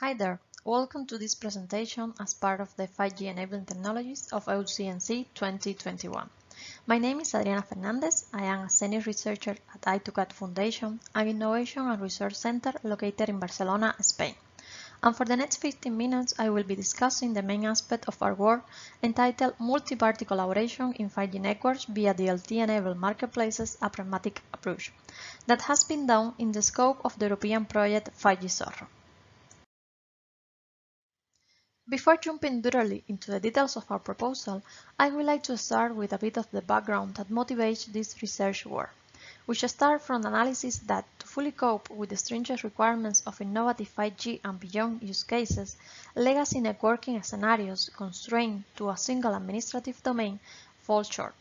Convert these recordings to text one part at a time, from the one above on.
Hi there, welcome to this presentation as part of the 5G Enabling Technologies of OCNC 2021. My name is Adriana Fernandez. I am a senior researcher at I2CAT Foundation, an innovation and research center located in Barcelona, Spain. And for the next 15 minutes, I will be discussing the main aspect of our work entitled Multi-Party Collaboration in 5G Networks via DLT-enabled Marketplaces, a Pragmatic approach, that has been done in the scope of the European project 5G Zorro. Before jumping thoroughly into the details of our proposal, I would like to start with a bit of the background that motivates this research work, which starts from the analysis that to fully cope with the stringent requirements of innovative 5G and beyond use cases, legacy networking scenarios constrained to a single administrative domain fall short.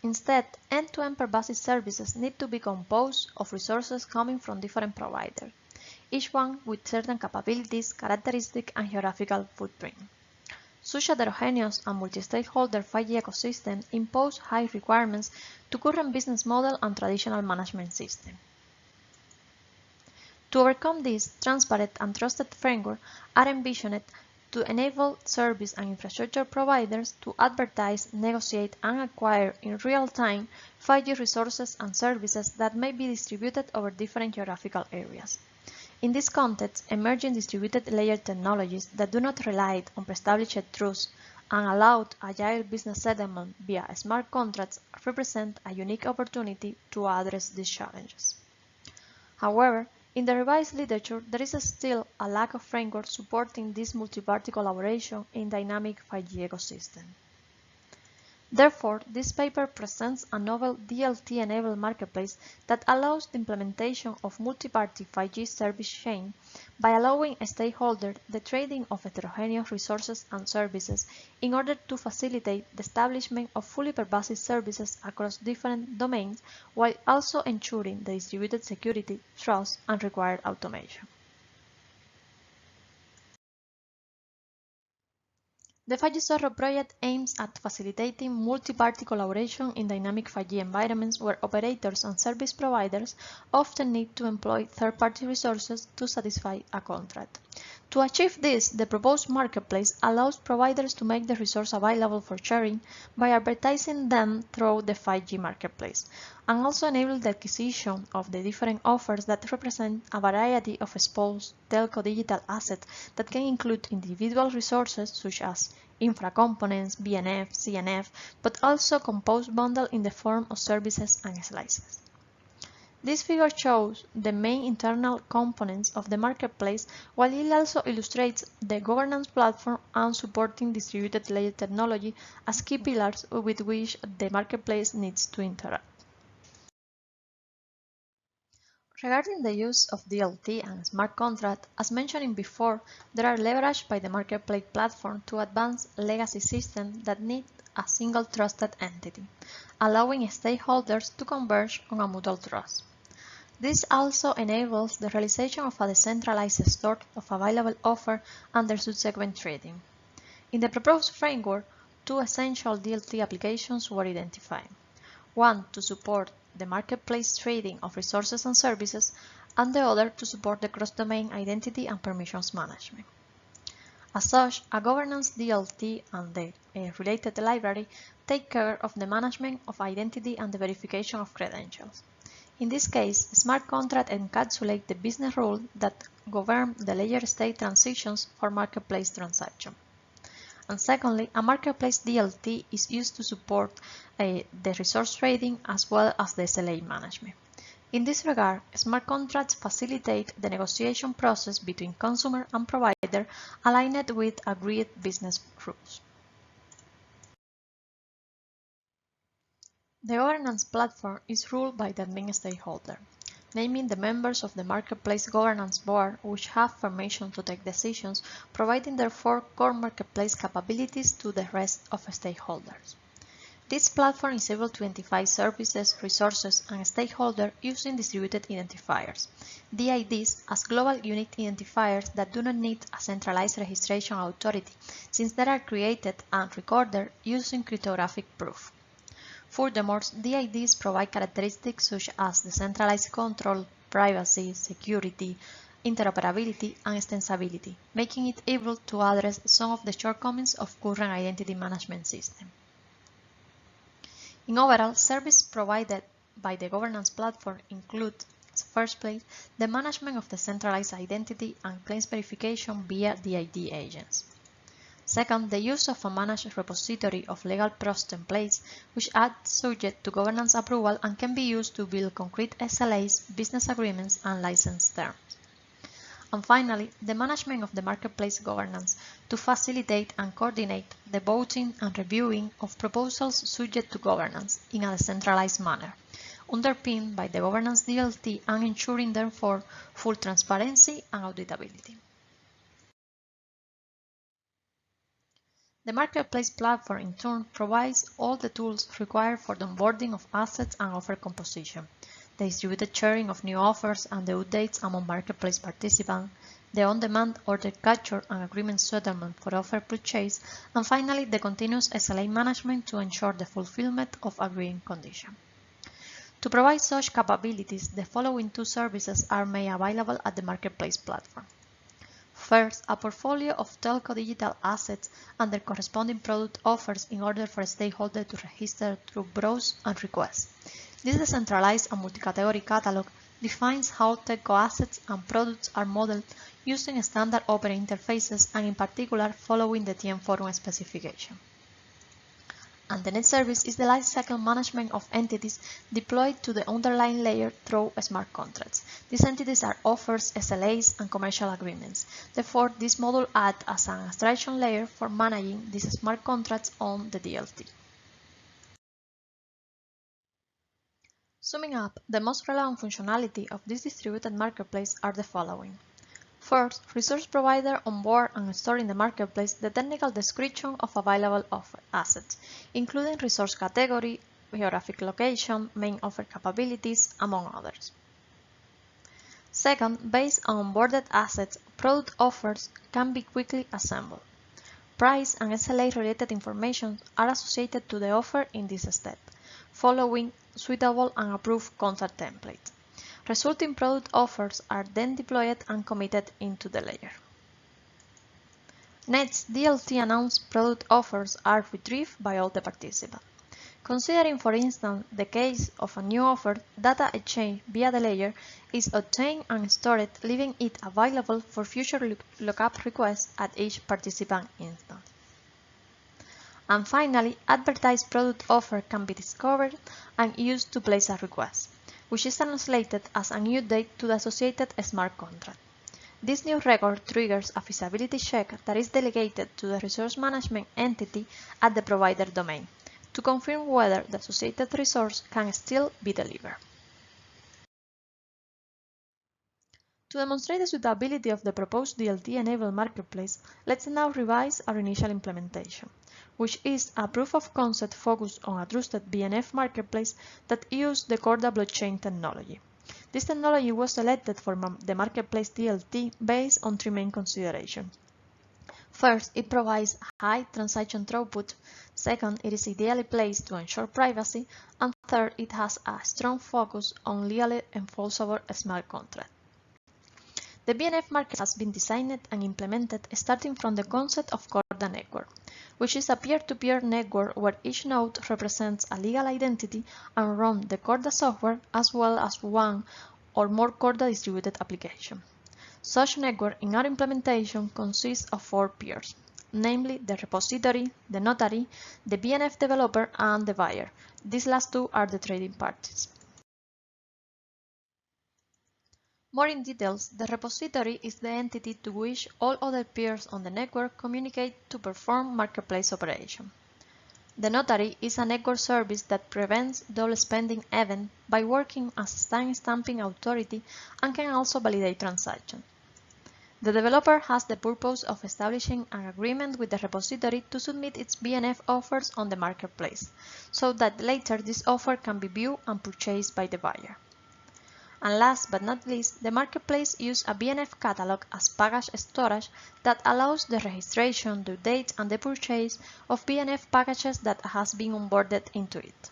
Instead, end-to-end pervasive services need to be composed of resources coming from different providers, each one with certain capabilities, characteristics, and geographical footprint. Such heterogeneous and multi-stakeholder 5G ecosystem impose high requirements to current business model and traditional management system. To overcome this, transparent and trusted framework are envisioned to enable service and infrastructure providers to advertise, negotiate, and acquire in real time 5G resources and services that may be distributed over different geographical areas. In this context, emerging distributed layer technologies that do not rely on pre-established truths and allow agile business settlement via smart contracts represent a unique opportunity to address these challenges. However, in the revised literature, there is still a lack of framework supporting this multi-party collaboration in dynamic 5G ecosystem. Therefore, this paper presents a novel DLT-enabled marketplace that allows the implementation of multi-party 5G service chain by allowing stakeholders the trading of heterogeneous resources and services in order to facilitate the establishment of fully pervasive services across different domains while also ensuring the distributed security, trust, and required automation. The 5G Zorro project aims at facilitating multi-party collaboration in dynamic 5G environments where operators and service providers often need to employ third-party resources to satisfy a contract. To achieve this, the proposed marketplace allows providers to make the resource available for sharing by advertising them through the 5G marketplace, and also enable the acquisition of the different offers that represent a variety of exposed telco digital assets that can include individual resources such as infra components, BNF, CNF, but also composed bundle in the form of services and slices. This figure shows the main internal components of the marketplace, while it also illustrates the governance platform and supporting distributed layer technology as key pillars with which the marketplace needs to interact. Regarding the use of DLT and smart contract, as mentioned before, they are leveraged by the marketplace platform to advance legacy systems that need a single trusted entity, allowing stakeholders to converge on a mutual trust. This also enables the realization of a decentralized store of available offer and their subsequent trading. In the proposed framework, two essential DLT applications were identified. One to support the marketplace trading of resources and services, and the other to support the cross-domain identity and permissions management. As such, a governance DLT and the related library take care of the management of identity and the verification of credentials. In this case, smart contracts encapsulate the business rules that govern the layer state transitions for marketplace transactions. And secondly, a marketplace DLT is used to support the resource trading as well as the SLA management. In this regard, smart contracts facilitate the negotiation process between consumer and provider aligned with agreed business rules. The governance platform is ruled by the main stakeholder, naming the members of the Marketplace Governance Board, which have permission to take decisions, providing therefore core marketplace capabilities to the rest of stakeholders. This platform is able to identify services, resources, and stakeholders using distributed identifiers, DIDs, as global unique identifiers that do not need a centralized registration authority, since they are created and recorded using cryptographic proof. Furthermore, DIDs provide characteristics such as decentralized control, privacy, security, interoperability, and extensibility, making it able to address some of the shortcomings of current identity management systems. In overall, services provided by the governance platform include, in the first place, the management of the centralized identity and claims verification via DID agents. Second, the use of a managed repository of legal process templates, which are subject to governance approval and can be used to build concrete SLAs, business agreements, and license terms. And finally, the management of the marketplace governance to facilitate and coordinate the voting and reviewing of proposals subject to governance in a decentralized manner, underpinned by the governance DLT and ensuring, therefore, full transparency and auditability. The marketplace platform, in turn, provides all the tools required for the onboarding of assets and offer composition, the distributed sharing of new offers and the updates among marketplace participants, the on-demand order capture and agreement settlement for offer purchase, and finally, the continuous SLA management to ensure the fulfillment of agreed conditions. To provide such capabilities, the following two services are made available at the marketplace platform. First, a portfolio of telco digital assets and their corresponding product offers in order for stakeholders to register through browse and request. This decentralized and multi-category catalog defines how telco assets and products are modeled using standard operating interfaces and in particular following the TM Forum specification. And the next service is the lifecycle management of entities deployed to the underlying layer through smart contracts. These entities are offers, SLAs, and commercial agreements. Therefore, this module acts as an abstraction layer for managing these smart contracts on the DLT. Summing up, the most relevant functionality of this distributed marketplace are the following. First, resource provider onboard and store in the marketplace the technical description of available offer assets, including resource category, geographic location, main offer capabilities, among others. Second, based on onboarded assets, product offers can be quickly assembled. Price and SLA related information are associated to the offer in this step, following suitable and approved contract templates. Resulting product offers are then deployed and committed into the layer. Next, DLT announced product offers are retrieved by all the participants. Considering, for instance, the case of a new offer, data exchange via the layer is obtained and stored, leaving it available for future lookup requests at each participant instance. And finally, advertised product offer can be discovered and used to place a request, which is translated as a new date to the associated smart contract. This new record triggers a feasibility check that is delegated to the resource management entity at the provider domain to confirm whether the associated resource can still be delivered. To demonstrate the suitability of the proposed DLT-enabled marketplace, let's now revise our initial implementation, which is a proof of concept focused on a trusted BNF marketplace that used the Corda blockchain technology. This technology was selected for the marketplace DLT based on three main considerations. First, it provides high transaction throughput. Second, it is ideally placed to ensure privacy. And third, it has a strong focus on legally enforceable smart contracts. The BNF market has been designed and implemented starting from the concept of Corda network, which is a peer-to-peer network where each node represents a legal identity and runs the Corda software as well as one or more Corda distributed applications. Such network in our implementation consists of four peers, namely the repository, the notary, the BNF developer, and the buyer. These last two are the trading parties. More in details, the repository is the entity to which all other peers on the network communicate to perform marketplace operation. The notary is a network service that prevents double spending events by working as a stamp-stamping authority and can also validate transactions. The developer has the purpose of establishing an agreement with the repository to submit its BNF offers on the marketplace, so that later this offer can be viewed and purchased by the buyer. And last but not least, the marketplace uses a BNF catalog as package storage that allows the registration, due date, and the purchase of BNF packages that has been onboarded into it.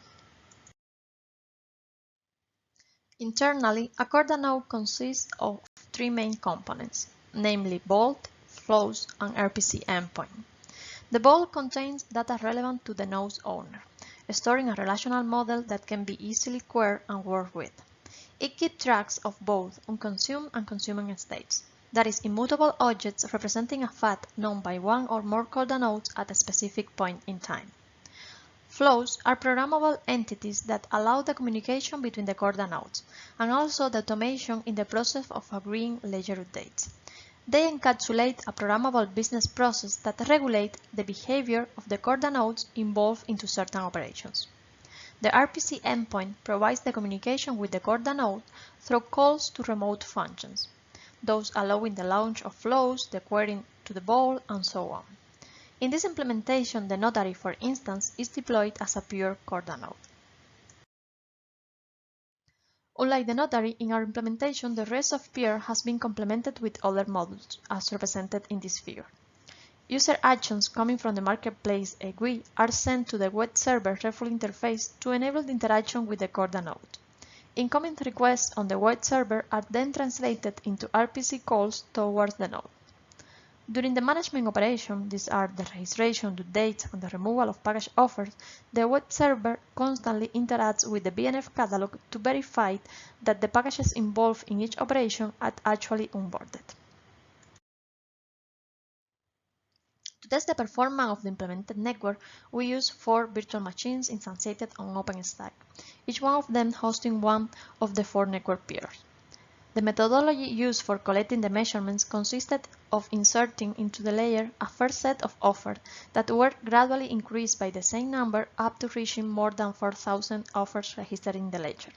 Internally, a Corda node consists of three main components, namely Vault, Flows, and RPC endpoint. The Vault contains data relevant to the node's owner, storing a relational model that can be easily queried and worked with. It keeps track of both unconsumed and consuming states, that is, immutable objects representing a fact known by one or more Corda nodes at a specific point in time. Flows are programmable entities that allow the communication between the Corda nodes, and also the automation in the process of agreeing ledger updates. They encapsulate a programmable business process that regulates the behavior of the Corda nodes involved into certain operations. The RPC endpoint provides the communication with the Corda node through calls to remote functions, those allowing the launch of flows, the querying to the Vault, and so on. In this implementation, the notary, for instance, is deployed as a pure Corda node. Unlike the notary, in our implementation, the rest of peer has been complemented with other modules, as represented in this figure. User actions coming from the marketplace GUI are sent to the web server RESTful interface to enable the interaction with the Corda node. Incoming requests on the web server are then translated into RPC calls towards the node. During the management operation, these are the registration, the dates, and the removal of package offers, the web server constantly interacts with the BNF catalog to verify that the packages involved in each operation are actually onboarded. To test the performance of the implemented network, we use 4 virtual machines instantiated on OpenStack, each one of them hosting one of the 4 network peers. The methodology used for collecting the measurements consisted of inserting into the layer a first set of offers that were gradually increased by the same number up to reaching more than 4,000 offers registered in the ledger.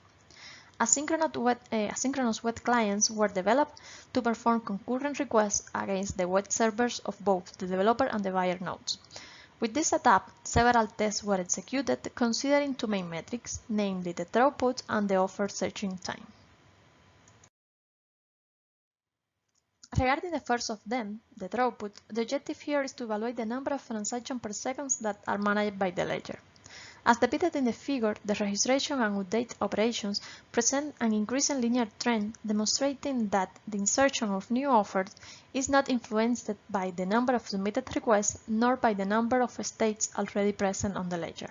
Asynchronous web clients were developed to perform concurrent requests against the web servers of both the developer and the buyer nodes. With this setup, several tests were executed considering 2 main metrics, namely the throughput and the offer searching time. Regarding the first of them, the throughput, the objective here is to evaluate the number of transactions per second that are managed by the ledger. As depicted in the figure, the registration and update operations present an increasing linear trend, demonstrating that the insertion of new offers is not influenced by the number of submitted requests nor by the number of states already present on the ledger.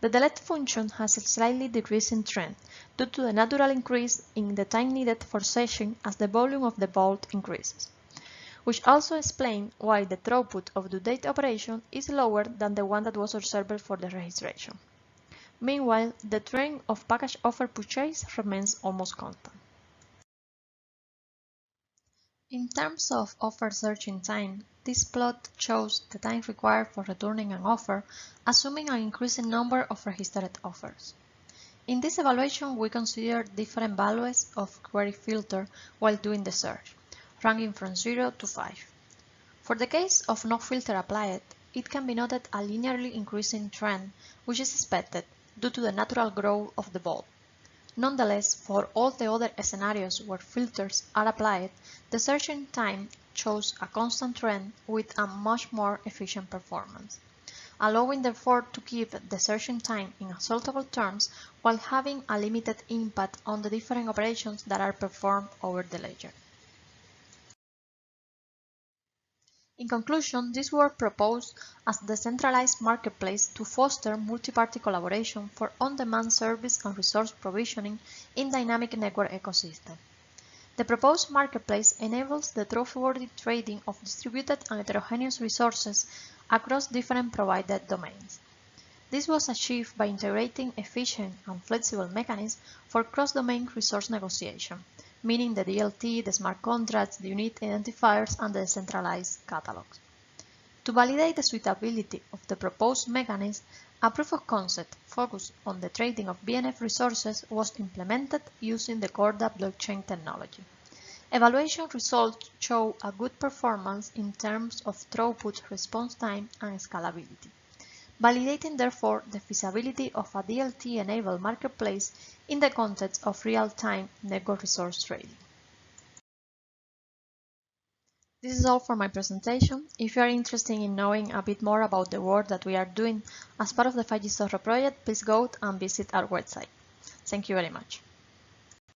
The delete function has a slightly decreasing trend due to the natural increase in the time needed for seshing as the volume of the Vault increases, which also explains why the throughput of the update operation is lower than the one that was observed for the registration. Meanwhile, the trend of package offer purchase remains almost constant. In terms of offer searching time, this plot shows the time required for returning an offer, assuming an increasing number of registered offers. In this evaluation, we consider different values of query filter while doing the search, ranging from 0 to 5. For the case of no filter applied, it can be noted a linearly increasing trend, which is expected due to the natural growth of the Vault. Nonetheless, for all the other scenarios where filters are applied, the searching time shows a constant trend with a much more efficient performance, allowing therefore to keep the searching time in acceptable terms while having a limited impact on the different operations that are performed over the ledger. In conclusion, this work proposed as a decentralized marketplace to foster multi-party collaboration for on-demand service and resource provisioning in dynamic network ecosystem. The proposed marketplace enables the trustworthy trading of distributed and heterogeneous resources across different provided domains. This was achieved by integrating efficient and flexible mechanisms for cross-domain resource negotiation, meaning the DLT, the smart contracts, the unique identifiers, and the decentralized catalogs. To validate the suitability of the proposed mechanism, a proof of concept focused on the trading of BNF resources was implemented using the Corda blockchain technology. Evaluation results show a good performance in terms of throughput, response time, and scalability, validating therefore the feasibility of a DLT-enabled marketplace in the context of real-time network resource trading. This is all for my presentation. If you are interested in knowing a bit more about the work that we are doing as part of the 5G software project, please go and visit our website. Thank you very much.